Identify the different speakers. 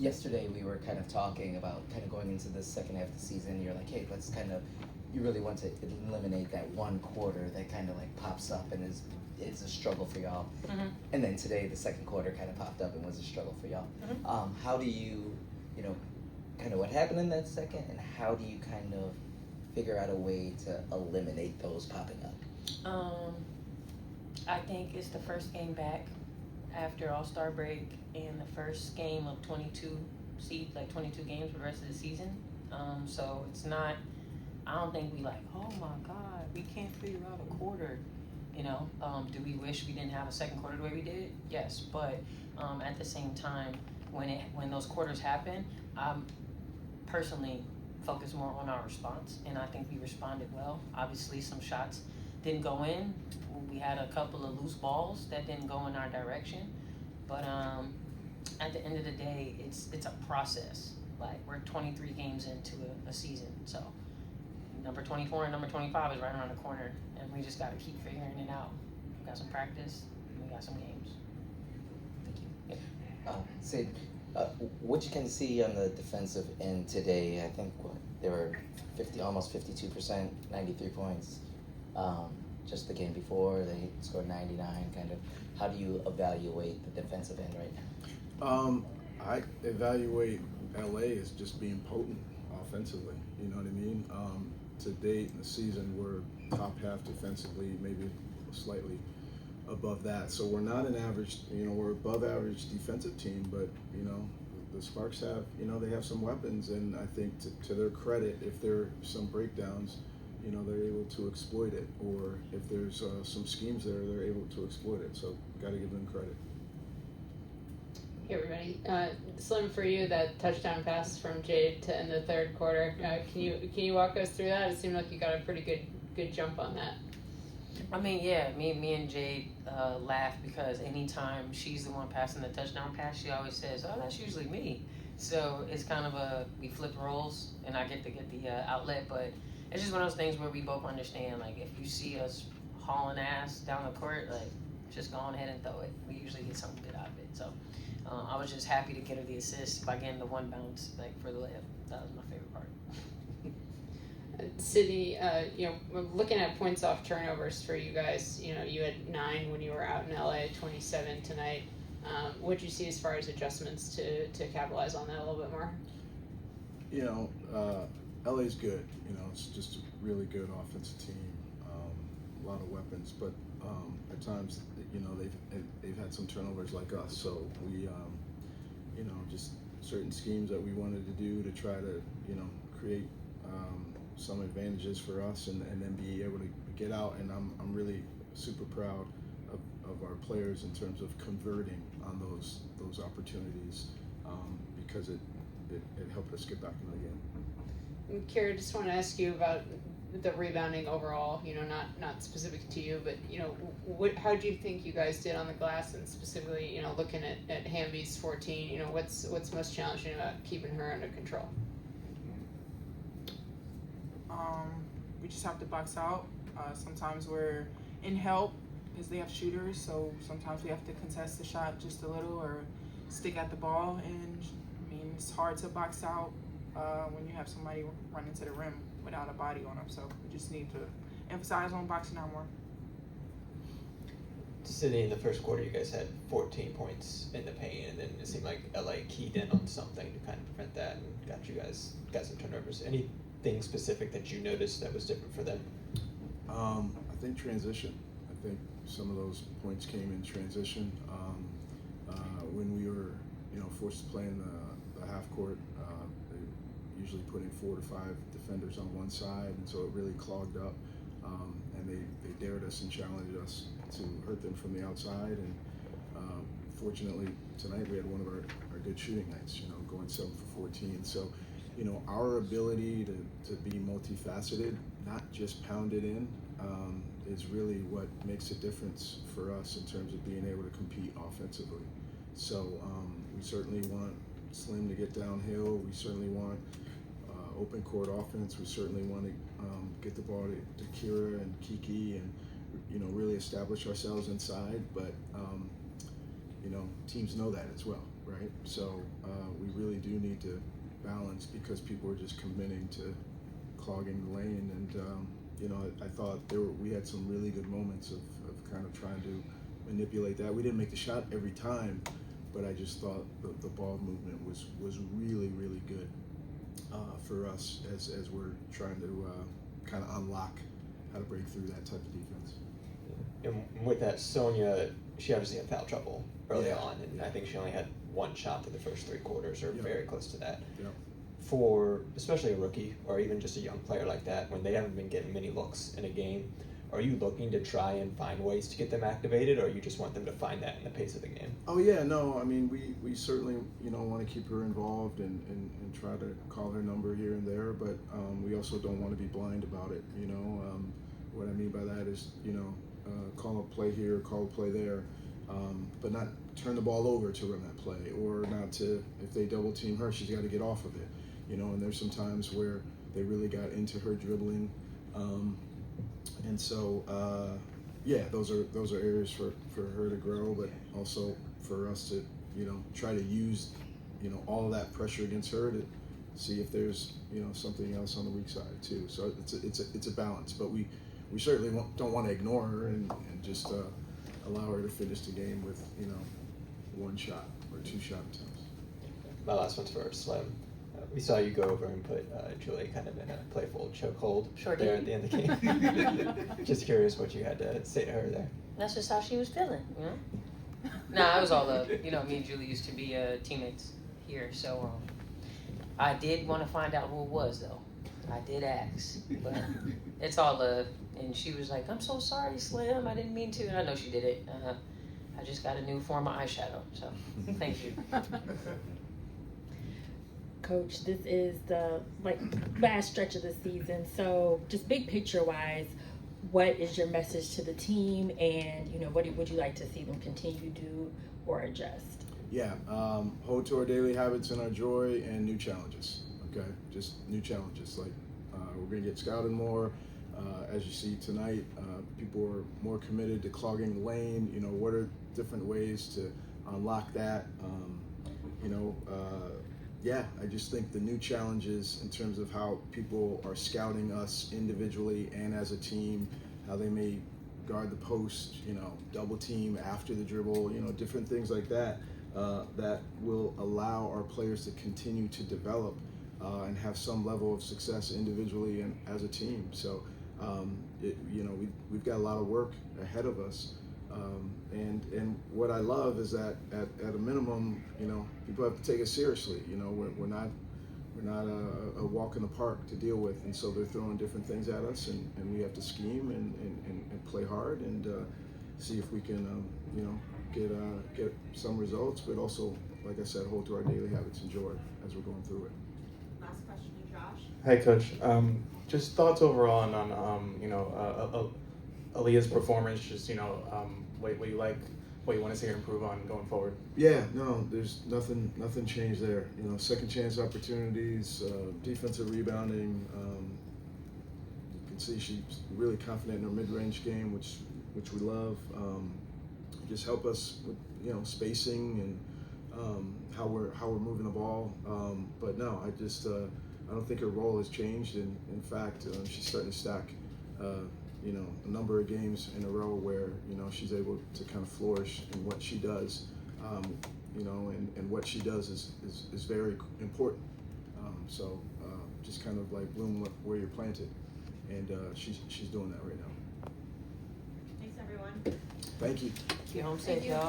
Speaker 1: yesterday we were kind of talking about kind of going into the second half of the season. You're like, hey, let's kind of, you really want to eliminate that one quarter that kind of like pops up and is a struggle for y'all.
Speaker 2: Mm-hmm.
Speaker 1: And then today the second quarter kind of popped up and was a struggle for y'all.
Speaker 2: Mm-hmm.
Speaker 1: How do you, kind of what happened in that second, and how do you kind of figure out a way to eliminate those popping up?
Speaker 2: I think it's the first game back after All-Star break and the first game of 22 games for the rest of the season. So it's not, I don't think we like, oh my God, we can't figure out a quarter. Do we wish we didn't have a second quarter the way we did? Yes, but at the same time, when those quarters happen, personally focus more on our response, and I think we responded well. Obviously, some shots didn't go in. We had a couple of loose balls that didn't go in our direction, but at the end of the day, it's a process. Like, we're 23 games into a season, so number 24 and number 25 is right around the corner, and we just got to keep figuring it out. We got some practice, and we got some games.
Speaker 1: Thank you.
Speaker 2: Yeah.
Speaker 1: Sid, what you can see on the defensive end today, I think they were almost 52%, 93 points. Just the game before, they scored 99. Kind of, how do you evaluate the defensive end right now?
Speaker 3: I evaluate LA as just being potent offensively. You know what I mean? To date in the season, we're top half defensively, maybe slightly above that. So we're not an average, we're above average defensive team, but, the Sparks have, they have some weapons, and I think to their credit, if there are some breakdowns, they're able to exploit it, or if there's some schemes there, they're able to exploit it. So got to give them credit.
Speaker 4: Hey everybody, Slim, for you, that touchdown pass from Jade to end the third quarter, can you walk us through that? It seemed like you got a pretty good jump on that.
Speaker 2: I mean, yeah, me and Jade laugh because anytime she's the one passing the touchdown pass, she always says, "Oh, that's usually me." So it's kind of we flip roles, and I get the outlet. But it's just one of those things where we both understand. Like, if you see us hauling ass down the court, like, just go on ahead and throw it. We usually get something good out of it. So I was just happy to get her the assist by getting the one bounce for the layup. That was my favorite part.
Speaker 4: Sydney, looking at points off turnovers for you guys, you had 9 when you were out in LA, 27 tonight. What did you see as far as adjustments to capitalize on that a little bit more?
Speaker 3: LA's good. It's just a really good offensive team. A lot of weapons, but at times, they've had some turnovers like us. So we, just certain schemes that we wanted to do to try to, create some advantages for us, and then be able to get out. And I'm really super proud of our players in terms of converting on those opportunities, because it helped us get back in the game.
Speaker 4: Kira, just want to ask you about the rebounding overall, not specific to you, but, how do you think you guys did on the glass, and specifically, looking at Hamby's 14, what's most challenging about keeping her under control?
Speaker 5: We just have to box out. Sometimes we're in help because they have shooters, so sometimes we have to contest the shot just a little or stick at the ball, and it's hard to box out when you have somebody run into the rim without a body on them. So we just need to emphasize on boxing out more.
Speaker 6: Sydney, in the first quarter, you guys had 14 points in the paint, and then it seemed like LA keyed in on something to kind of prevent that and got some turnovers. Anything specific that you noticed that was different for them?
Speaker 3: I think transition. I think some of those points came in transition. When we were, forced to play in the half court, they usually put in 4 to 5 defenders on one side, and so it really clogged up. And they dared us and challenged us to hurt them from the outside. And fortunately, tonight we had one of our good shooting nights. Going 7 for 14. So, our ability to be multifaceted, not just pound it in, is really what makes a difference for us in terms of being able to compete offensively. So we certainly want Slim to get downhill. We certainly want open court offense. We certainly want to get the ball to Kira and Kiki, and really establish ourselves inside. But teams know that as well. right? So we really do need to balance, because people are just committing to clogging the lane. And I thought we had some really good moments of kind of trying to manipulate that. We didn't make the shot every time, but I just thought the ball movement was really, really good for us as we're trying to kind of unlock how to break through that type of defense.
Speaker 6: And with that, Sonia, she obviously had foul trouble early
Speaker 3: Yeah.
Speaker 6: on, and I think she only had one shot through the first 3 quarters, or very close to that.
Speaker 3: Yeah.
Speaker 6: For especially a rookie or even just a young player like that, when they haven't been getting many looks in a game, are you looking to try and find ways to get them activated, or you just want them to find that in the pace of the game?
Speaker 3: Oh yeah, no, I mean we certainly want to keep her involved and try to call her number here and there, but we also don't want to be blind about it. What I mean by that is call a play here, call a play there, but not turn the ball over to run that play, or not to, if they double team her, she's got to get off of it. And there's some times where they really got into her dribbling, and so those are areas for her to grow, but also for us to try to use all of that pressure against her to see if there's something else on the weak side too. So it's a balance, but we certainly don't want to ignore her and just allow her to finish the game with 1 shot or 2 shot attempts.
Speaker 6: My last one's for Slim. We saw you go over and put Julie kind of in a playful chokehold there at the end of the game. Just curious what you had to say to her there.
Speaker 2: That's just how she was feeling, Nah, it was all love. Me and Julie used to be teammates here, so I did want to find out who it was, though. I did ask, but it's all love. And she was like, "I'm so sorry, Slim. I didn't mean to." And I know she did it. I just got a new form of eyeshadow, so thank you.
Speaker 7: Coach, this is the last stretch of the season, so just big picture wise, what is your message to the team, and what would you like to see them continue to do or adjust?
Speaker 3: Yeah, hold to our daily habits and our joy, and new challenges. Okay, just new challenges. We're gonna get scouted more. As you see tonight, people are more committed to clogging the lane. What are different ways to unlock that? I just think the new challenges in terms of how people are scouting us individually and as a team, how they may guard the post, double team after the dribble, different things like that, that will allow our players to continue to develop and have some level of success individually and as a team. So, we've got a lot of work ahead of us. And what I love is that at a minimum, people have to take us seriously. We're not a walk in the park to deal with, and so they're throwing different things at us, and we have to scheme and play hard and see if we can get some results, but also, like I said, hold to our daily habits and joy as we're going through it.
Speaker 8: Last question to Josh.
Speaker 9: Hi, Coach. Just thoughts overall on Aaliyah's performance. Just what you like, what you want to see her improve on going forward.
Speaker 3: Yeah, no, there's nothing changed there. Second chance opportunities, defensive rebounding. You can see she's really confident in her mid-range game, which we love. Just help us with spacing and how we're moving the ball. But no, I don't think her role has changed. And in fact, she's starting to stack a number of games in a row where she's able to kind of flourish in what she does. And what she does is very important. So just kind of like bloom where you're planted, and she's doing that right now.
Speaker 8: Thanks, everyone.
Speaker 3: Thank you.
Speaker 2: Get home safe, y'all.